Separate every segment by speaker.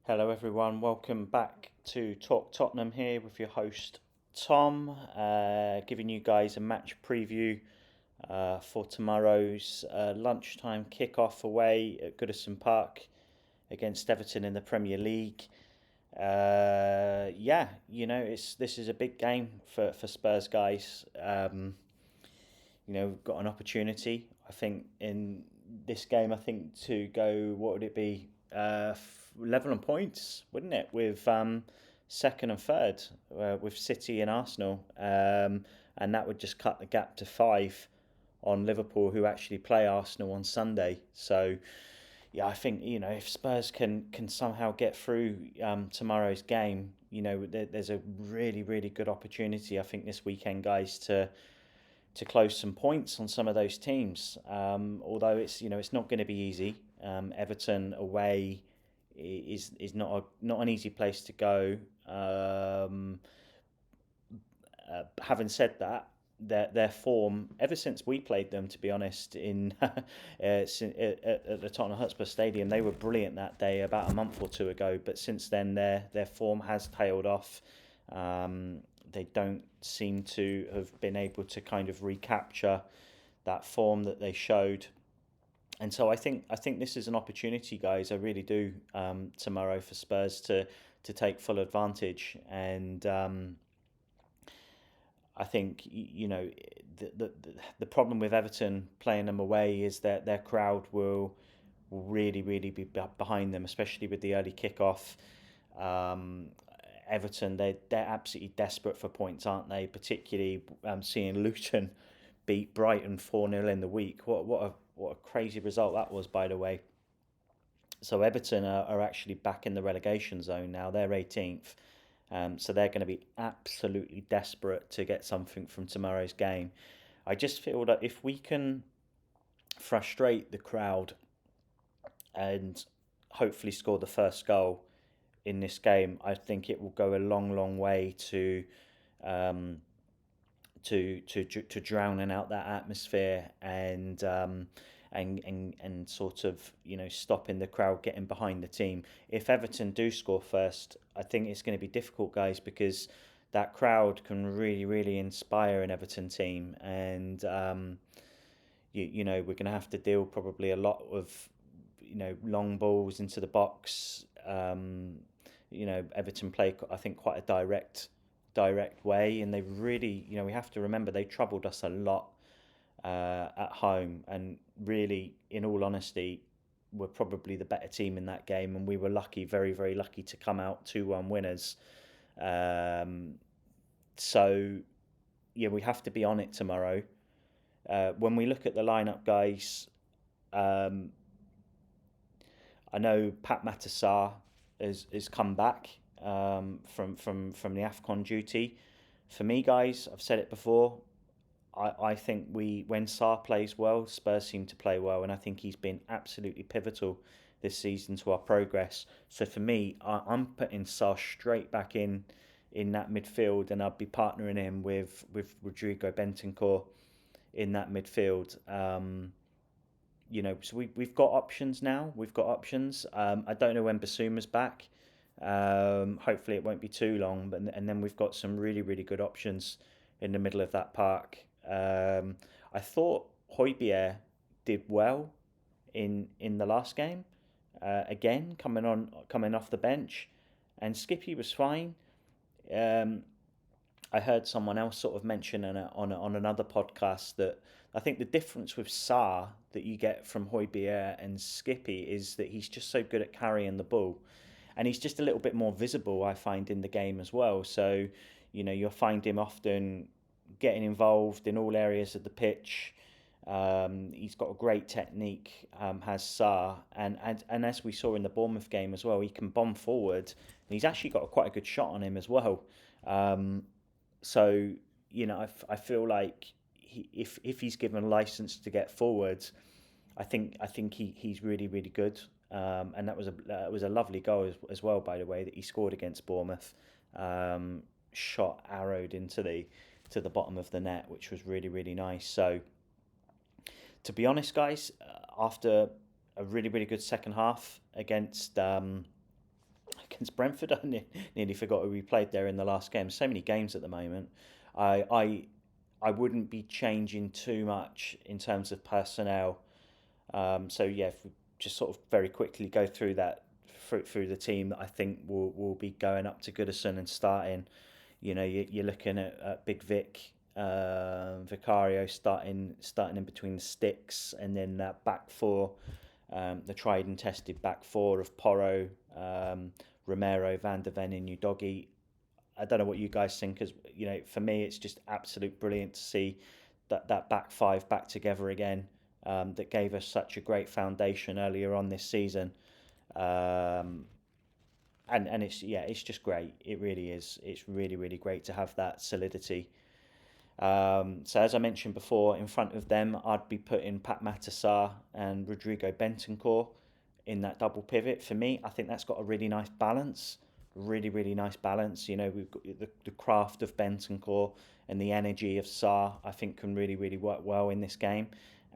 Speaker 1: Hello, everyone. Welcome back to Talk Tottenham here with your host Tom, giving you guys a match preview for tomorrow's lunchtime kickoff away at Goodison Park against Everton in the Premier League. This is a big game for Spurs guys. We've got an opportunity, I think, in this game. I think to go, what would it be? Level on points, wouldn't it? With second and third, with City and Arsenal, and that would just cut the gap to 5 on Liverpool, who actually play Arsenal on Sunday. So, yeah, I think if Spurs can somehow get through tomorrow's game, there's a really good opportunity, I think, this weekend, guys, to close some points on some of those teams. Although it's not going to be easy. Everton away is not an easy place to go. Having said that, their form ever since we played them, to be honest, in at the Tottenham Hotspur Stadium, they were brilliant that day about a month or two ago. But since then, their form has tailed off. They don't seem to have been able to kind of recapture that form that they showed. And so I think this is an opportunity, guys. I really do, tomorrow for Spurs to take full advantage. And I think the problem with Everton playing them away is that their crowd will really be behind them, especially with the early kickoff. Everton, they're absolutely desperate for points, aren't they? Particularly seeing Luton beat Brighton 4-0 in the week. What a crazy result that was, by the way. So Everton are actually back in the relegation zone now. They're 18th. So they're going to be absolutely desperate to get something from tomorrow's game. I just feel that if we can frustrate the crowd and hopefully score the first goal in this game, I think it will go a long way to drowning out that atmosphere and sort of stopping the crowd getting behind the team. If Everton do score first, I think it's going to be difficult, guys, because that crowd can really inspire an Everton team, and we're going to have to deal probably a lot of long balls into the box. Everton play, I think, quite a direct way, and they really, we have to remember they troubled us a lot at home, and really, in all honesty, were probably the better team in that game, and we were lucky, very lucky, to come out 2-1 winners. So yeah, we have to be on it tomorrow. When we look at the lineup, guys, I know Pat Matasar has come back from the AFCON duty. For me, guys, I've said it before, I think when Sarr plays well, Spurs seem to play well, and I think he's been absolutely pivotal this season to our progress. So for me, I'm putting Sarr straight back in that midfield, and I'd be partnering him with Rodrigo Bentancur in that midfield. So we've got options now. We've got options. I don't know when Basuma's back. Hopefully it won't be too long. And then we've got some really good options in the middle of that park. I thought Højbjerg did well in the last game. Again, coming off the bench, and Skippy was fine. I heard someone else sort of mention on another podcast that I think the difference with Sarr that you get from Højbjerg and Skippy is that he's just so good at carrying the ball, and he's just a little bit more visible, I find, in the game as well. So you'll find him often getting involved in all areas of the pitch. He's got a great technique, has Sarr, and as we saw in the Bournemouth game as well, he can bomb forward, and he's actually got quite a good shot on him as well. So I feel like if he's given license to get forwards, I think he's really good. And that was a lovely goal as well, by the way, that he scored against Bournemouth. Shot arrowed into the bottom of the net, which was really nice. So, to be honest, guys, after a really good second half against against Brentford. I nearly forgot who we played there in the last game. So many games at the moment. I I I wouldn't be changing too much in terms of personnel. So yeah, if we just sort of very quickly go through that through the team that I think will be going up to Goodison and starting. You're looking at Big Vic, Vicario starting in between the sticks, and then that back four, the tried and tested back four of Porro, Romero, Van der Ven, and Udogi. I don't know what you guys think, because for me it's just absolute brilliant to see that back five back together again. That gave us such a great foundation earlier on this season. Um, and it's just great. It really is. It's really, really great to have that solidity. So as I mentioned before, in front of them, I'd be putting Pat Matasar and Rodrigo Bentancur in that double pivot. For me, I think that's got a really nice balance. Really, really nice balance. We've got the craft of Bentancur and the energy of Sarr. I think can really, really work well in this game,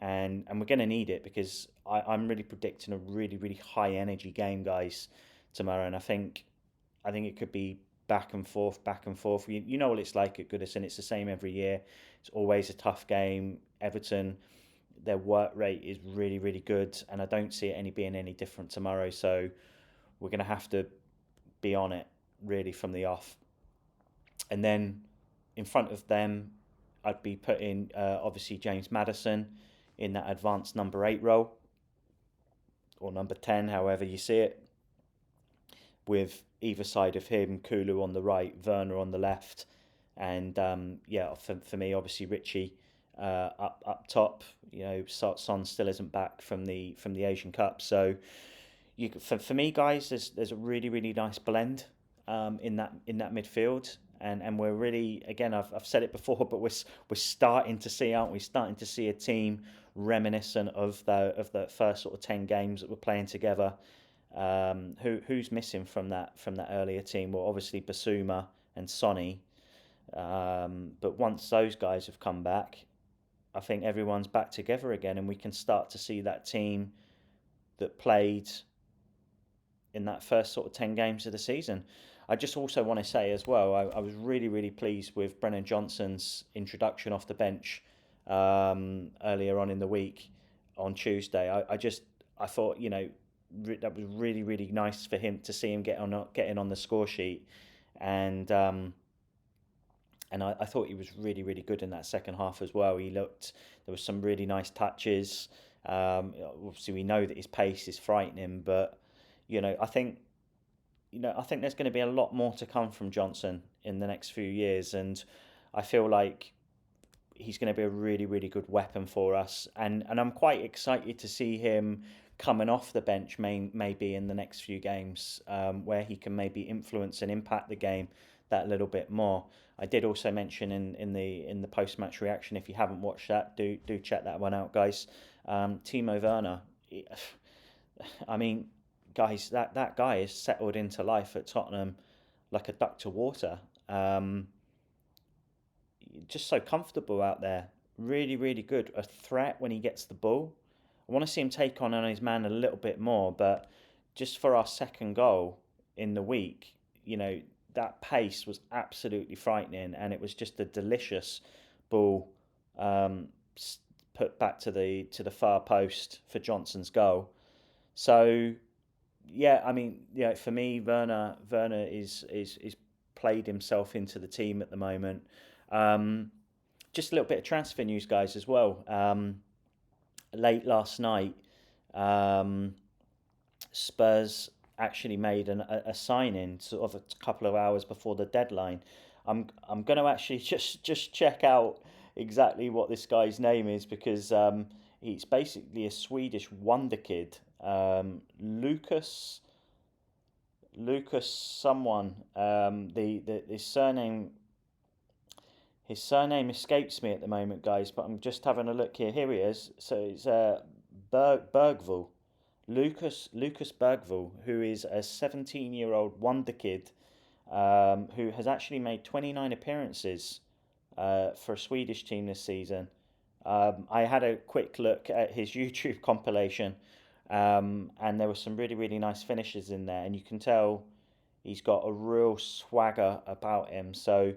Speaker 1: and we're going to need it, because I'm really predicting a really, really high energy game, guys, tomorrow. And I think it could be back and forth, back and forth. You know what it's like at Goodison. It's the same every year. It's always a tough game. Everton, their work rate is really, really good, and I don't see it being any different tomorrow. So we're going to have to be on it really from the off. And then in front of them, I'd be putting obviously James Maddison in that advanced number 8 role, or number 10, however you see it, with either side of him, Kulu on the right, Werner on the left, and for me, obviously Richie up top. Son still isn't back from the Asian Cup, so for me, guys, there's a really, really nice blend in that midfield, and we're really, again, I've said it before, but we're starting to see, aren't we? Starting to see a team reminiscent of the first sort of 10 games that we're playing together. Who's missing from that earlier team? Well, obviously Basuma and Sonny, but once those guys have come back, I think everyone's back together again, and we can start to see that team that played in that first sort of 10 games of the season. I just also want to say as well, I was really, really pleased with Brennan Johnson's introduction off the bench earlier on in the week on Tuesday. I thought, that was really, really nice for him to see him getting on the score sheet, and I thought he was really, really good in that second half as well. There was some really nice touches. Obviously, we know that his pace is frightening, but I think there's going to be a lot more to come from Johnson in the next few years, and I feel like he's going to be a really, really good weapon for us, and I'm quite excited to see him coming off the bench maybe in the next few games, where he can maybe influence and impact the game that little bit more. I did also mention in the post match reaction, if you haven't watched that, do check that one out, guys. Timo Werner, I mean, guys, that guy is settled into life at Tottenham like a duck to water. Just so comfortable out there. Really, really good. A threat when he gets the ball. I want to see him take on his man a little bit more, but just for our second goal in the week, that pace was absolutely frightening, and it was just a delicious ball put back to the far post for Johnson's goal. So yeah, I mean, for me, Werner is played himself into the team at the moment. Just a little bit of transfer news, guys, as well. Late last night, Spurs actually made a sign-in sort of a couple of hours before the deadline. I'm going to actually just check out exactly what this guy's name is, because he's basically a Swedish wonder kid. Lucas someone. His surname escapes me at the moment, guys, but I'm just having a look here. Here he is. So it's Bergvall. Lucas Bergvall, who is a 17-year-old wonder kid, who has actually made 29 appearances for a Swedish team this season. I had a quick look at his YouTube compilation, and there were some really, really nice finishes in there, and you can tell He's got a real swagger about him. So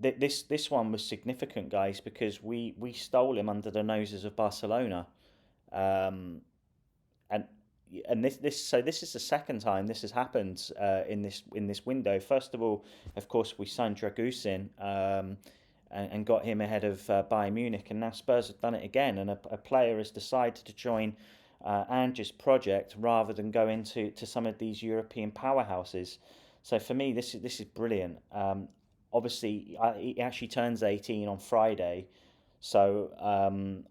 Speaker 1: this one was significant, guys, because we stole him under the noses of Barcelona, um, and this is the second time this has happened in this window. First of all, of course, we signed Dragusin, and got him ahead of Bayern Munich, and now Spurs have done it again, and a player has decided to join Ange's project rather than go into to some of these European powerhouses. So for me, this is brilliant. Obviously, he actually turns 18 on Friday, so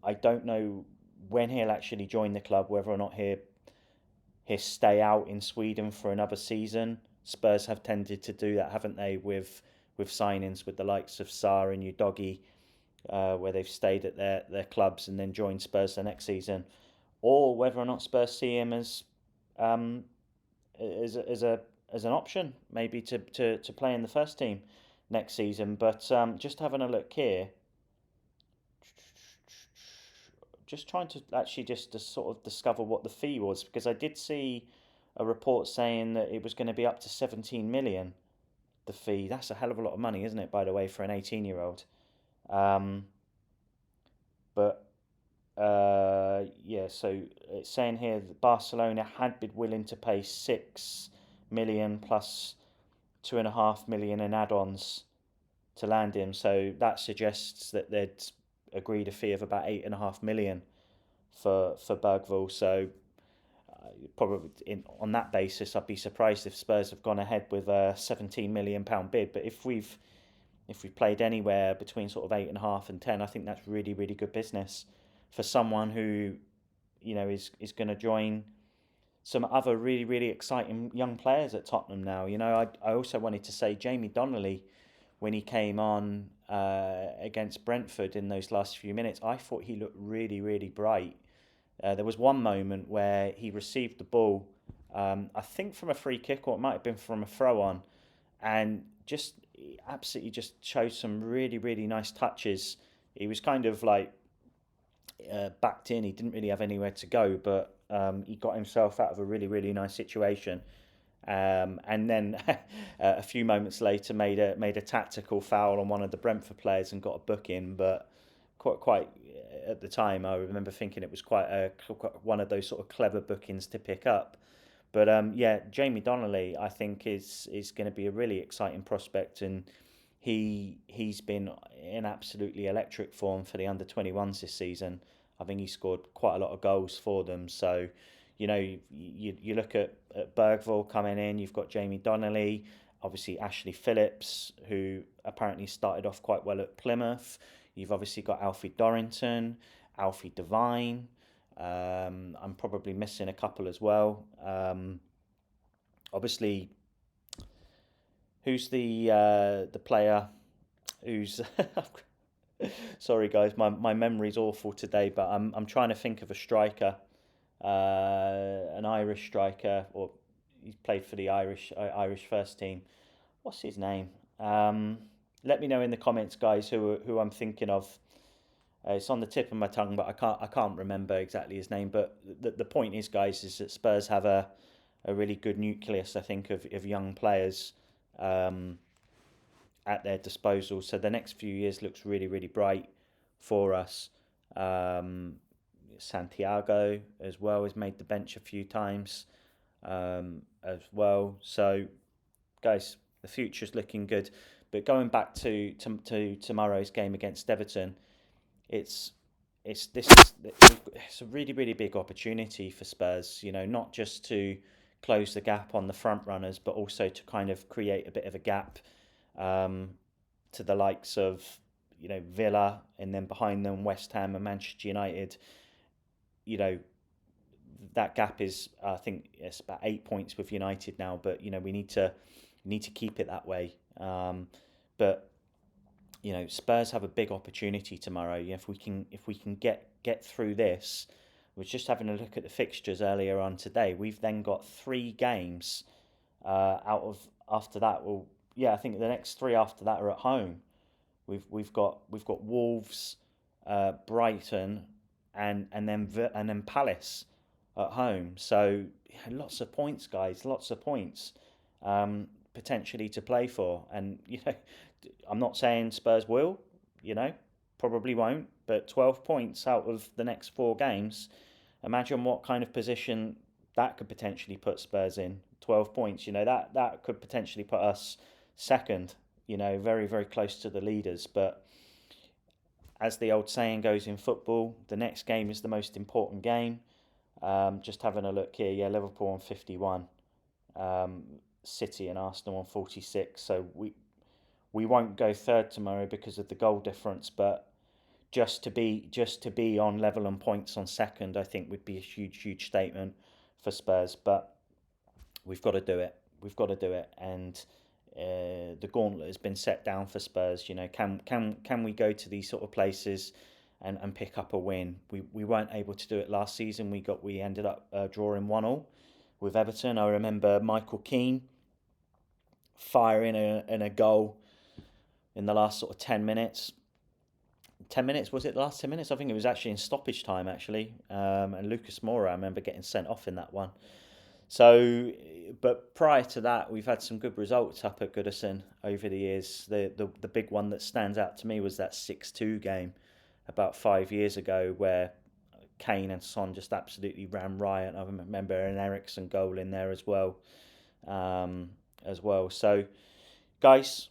Speaker 1: I don't know when he'll actually join the club, whether or not he'll stay out in Sweden for another season. Spurs have tended to do that, haven't they, with signings with the likes of Sarr and Udogi, where they've stayed at their clubs and then joined Spurs the next season, or whether or not Spurs see him um, as an option, maybe to play in the first team next season. But just having a look here, just trying to actually just to sort of discover what the fee was, because I did see a report saying that it was going to be up to 17 million. The fee, that's a hell of a lot of money, isn't it? By the way, for an 18-year-old. Um, but yeah, so it's saying here that Barcelona had been willing to pay 6 million plus 2.5 million in add-ons to land him. So that suggests that they'd agreed a fee of about 8.5 million for Bergvall. So probably on that basis, I'd be surprised if Spurs have gone ahead with a £17 million bid. But if we've played anywhere between sort of 8.5 and 10, I think that's really, really good business for someone who, is going to join some other really, really exciting young players at Tottenham now. I also wanted to say Jamie Donnelly, when he came on against Brentford in those last few minutes, I thought he looked really, really bright. There was one moment where he received the ball, I think from a free kick, or it might have been from a throw on, and just absolutely just showed some really, really nice touches. He was kind of like backed in. He didn't really have anywhere to go, but he got himself out of a really, really nice situation. And then a few moments later made a tactical foul on one of the Brentford players and got a booking. But quite at the time, I remember thinking it was quite one of those sort of clever bookings to pick up. But yeah, Jamie Donnelly, I think is going to be a really exciting prospect, and he's been in absolutely electric form for the under-21s this season. I think he scored quite a lot of goals for them. So, you look at Bergvall coming in. You've got Jamie Donnelly, obviously Ashley Phillips, who apparently started off quite well at Plymouth. You've obviously got Alfie Dorrington, Alfie Devine. I'm probably missing a couple as well. Obviously, who's the player who's sorry guys, my memory's awful today, but I'm trying to think of a striker, an Irish striker, or he's played for the Irish first team. What's his name? Let me know in the comments, guys, who I'm thinking of. It's on the tip of my tongue, but I can't remember exactly his name. But the point is, guys, is that Spurs have a really good nucleus, I think, of young players at their disposal. So the next few years looks really, really bright for us. Santiago as well has made the bench a few times as well. So, guys, the future's looking good. But going back to tomorrow's game against Everton, it's a really, really big opportunity for Spurs. Not just to close the gap on the front runners, but also to kind of create a bit of a gap to the likes of Villa, and then behind them West Ham and Manchester United. That gap is, I think it's about 8 points with United now, but we need to keep it that way. But Spurs have a big opportunity tomorrow. If we can get through this. I was just having a look at the fixtures earlier on today. We've then got 3 games out of after that. Well, yeah, I think the next 3 after that are at home. We've got Wolves, Brighton, and then Palace at home. So yeah, lots of points, guys. Lots of points. potentially to play for. And I'm not saying Spurs will, you know, probably won't, but 12 points out of the next 4 games. Imagine what kind of position that could potentially put Spurs in. 12 points, that could potentially put us second, very, very close to the leaders. But as the old saying goes in football, the next game is the most important game. Just having a look here, Liverpool on 51, City and Arsenal on 46. So we won't go third tomorrow because of the goal difference, but just to be on level and points on second, I think would be a huge statement for Spurs. But we've got to do it. We've got to do it, and the gauntlet has been set down for Spurs. Can we go to these sort of places and pick up a win? We weren't able to do it last season. We ended up drawing 1-1 with Everton. I remember Michael Keane firing a goal in the last sort of 10 minutes. 10 minutes, was it the last 10 minutes? I think it was actually in stoppage time, actually. And Lucas Moura, I remember getting sent off in that one. So, but prior to that, we've had some good results up at Goodison over the years. The big one that stands out to me was that 6-2 game about 5 years ago where Kane and Son just absolutely ran riot. I remember an Ericsson goal in there as well. So, guys,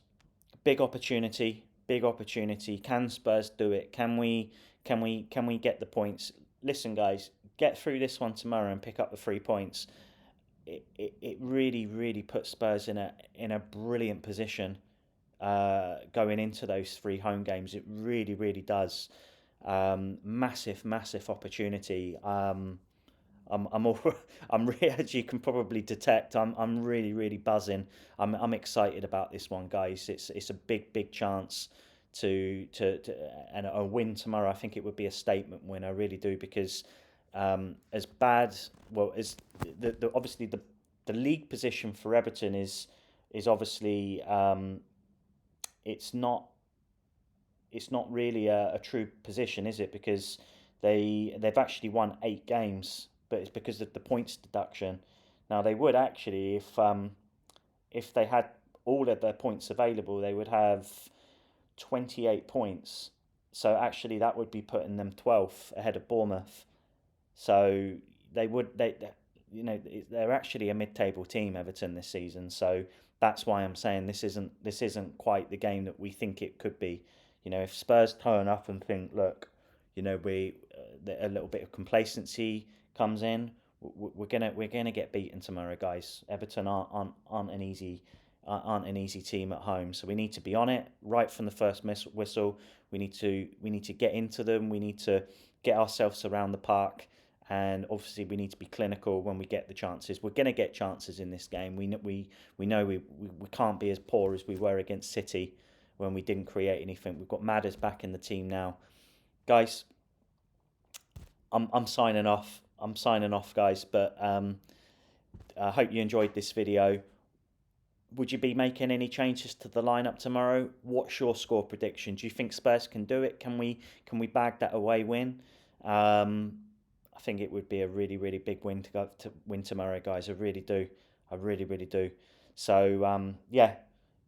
Speaker 1: big opportunity. Can Spurs do it? Can we get the points? Listen, guys, get through this one tomorrow and pick up the 3 points. It really puts Spurs in a brilliant position going into those 3 home games. It really does. Massive opportunity. As you can probably detect, I'm really buzzing. I'm excited about this one, guys. It's a big chance to and a win tomorrow. I think it would be a statement win. I really do, because as bad, well, as obviously the league position for Everton is obviously it's not really a true position, is it? Because they've actually won 8 games, but it's because of the points deduction. Now they would actually, if they had all of their points available, they would have 28 points. So actually, that would be putting them 12th ahead of Bournemouth. So they're actually a mid-table team, Everton, this season. So that's why I'm saying this isn't quite the game that we think it could be. If Spurs turn up and think, look, we a little bit of complacency comes in, we're gonna get beaten tomorrow, guys. Everton aren't an easy team at home, so we need to be on it right from the first whistle. We need to get into them. We need to get ourselves around the park, and obviously we need to be clinical when we get the chances. We're gonna get chances in this game. We know we can't be as poor as we were against City when we didn't create anything. We've got Madders back in the team now, guys. I'm signing off. Guys. But I hope you enjoyed this video. Would you be making any changes to the lineup tomorrow? What's your score prediction? Do you think Spurs can do it? Can we bag that away win? I think it would be a really big win to win tomorrow, guys. I really do. I really do. So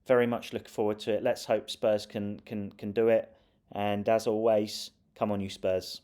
Speaker 1: very much looking forward to it. Let's hope Spurs can do it. And as always, come on, you Spurs.